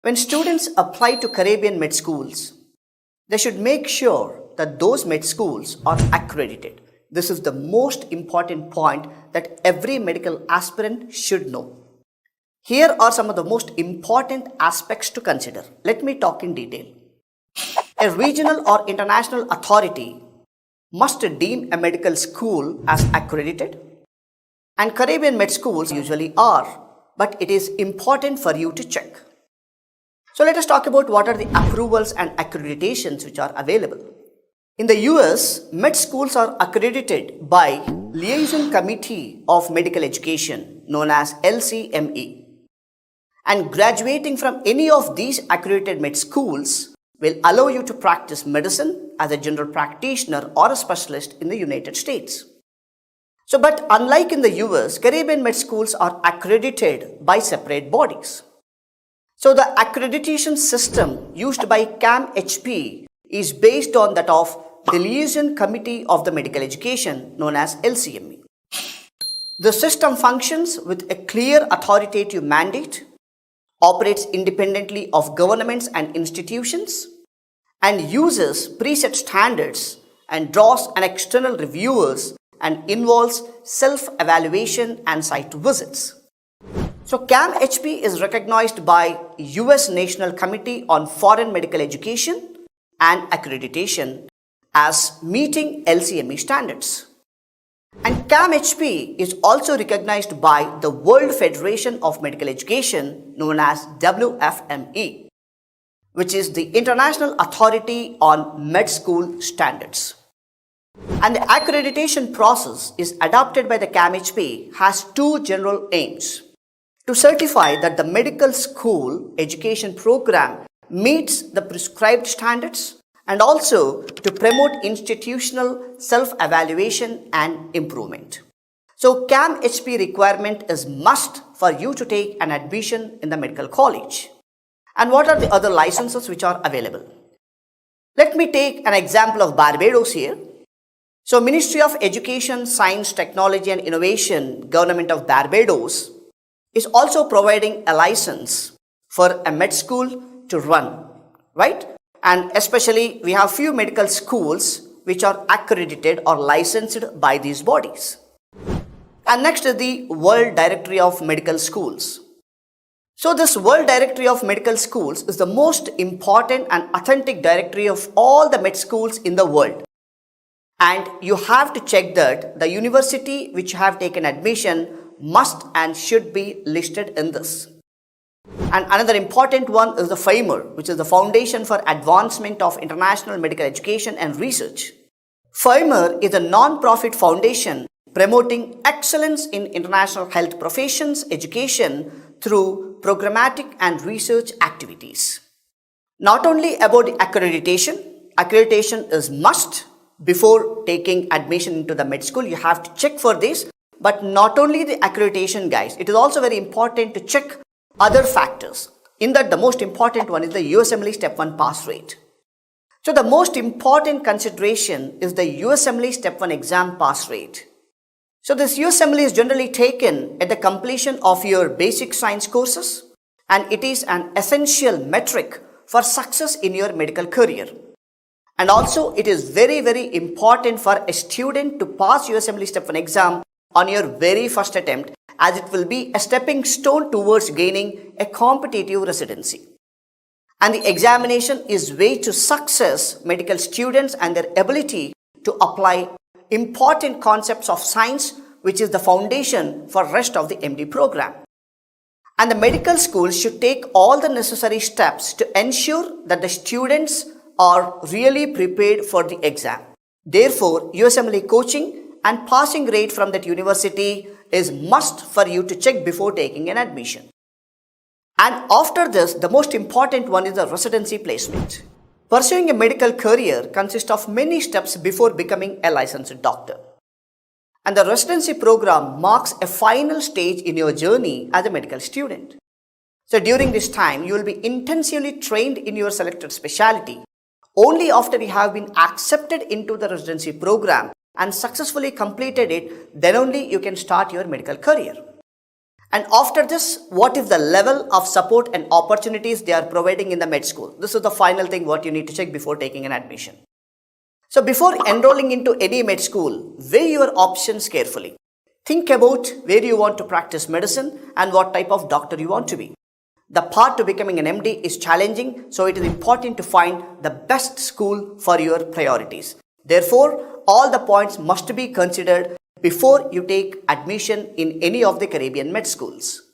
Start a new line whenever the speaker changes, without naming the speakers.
When students apply to Caribbean med schools, they should make sure that those med schools are accredited. This is the most important point that every medical aspirant should know. Here are some of the most important aspects to consider. Let me talk in detail. A regional or international authority must deem a medical school as accredited, and Caribbean med schools usually are, but it is important for you to check. So let us talk about what are the approvals and accreditations which are available. In the US, med schools are accredited by Liaison Committee of Medical Education, known as LCME. And graduating from any of these accredited med schools will allow you to practice medicine as a general practitioner or a specialist in the United States. But unlike in the US, Caribbean med schools are accredited by separate bodies. So the accreditation system used by CAMHP is based on that of the Liaison Committee of the Medical Education, known as LCME. The system functions with a clear authoritative mandate, operates independently of governments and institutions, and uses preset standards and draws an external reviewers and involves self-evaluation and site visits. So CAMHP is recognized by US National Committee on Foreign Medical Education and Accreditation as meeting LCME standards. And CAMHP is also recognized by the World Federation of Medical Education, known as WFME, which is the International Authority on Med School Standards. And the accreditation process is adopted by the CAMHP has two general aims: to certify that the medical school education program meets the prescribed standards, and also to promote institutional self-evaluation and improvement. So CAMHP requirement is must for you to take an admission in the medical college. And what are the other licenses which are available? Let me take an example of Barbados here. So Ministry of Education, Science, Technology and Innovation, Government of Barbados is also providing a license for a med school to run, right? And especially we have few medical schools which are accredited or licensed by these bodies. And next is the World Directory of Medical Schools. So this World Directory of Medical Schools is the most important and authentic directory of all the med schools in the world. And you have to check that the university which have taken admission must and should be listed in this. And another important one is the FIMER, which is the Foundation for Advancement of International Medical Education and Research. FIMER is a non-profit foundation promoting excellence in international health professions education through programmatic and research activities. Not only about the accreditation is must before taking admission into the med school. You have to check for this, but not only the accreditation, guys, it is also very important to check other factors. In that, the most important one is the USMLE Step 1 pass rate. So the most important consideration is the USMLE Step 1 exam pass rate. So this USMLE is generally taken at the completion of your basic science courses, and it is an essential metric for success in your medical career. And also it is very, very important for a student to pass USMLE Step 1 exam on your very first attempt, as it will be a stepping stone towards gaining a competitive residency. And the examination is way to success medical students and their ability to apply important concepts of science, which is the foundation for rest of the MD program. And the medical school should take all the necessary steps to ensure that the students are really prepared for the exam. Therefore, USMLE coaching and passing rate from that university is must for you to check before taking an admission. And after this, the most important one is the residency placement. Pursuing a medical career consists of many steps before becoming a licensed doctor. And the residency program marks a final stage in your journey as a medical student. So during this time, you will be intensively trained in your selected specialty. Only after you have been accepted into the residency program and successfully completed it, then only you can start your medical career. And after this, what is the level of support and opportunities they are providing in the med school? This is the final thing what you need to check before taking an admission. So before enrolling into any med school, weigh your options carefully. Think about where you want to practice medicine and what type of doctor you want to be. The path to becoming an MD is challenging, so it is important to find the best school for your priorities. Therefore, all the points must be considered before you take admission in any of the Caribbean med schools.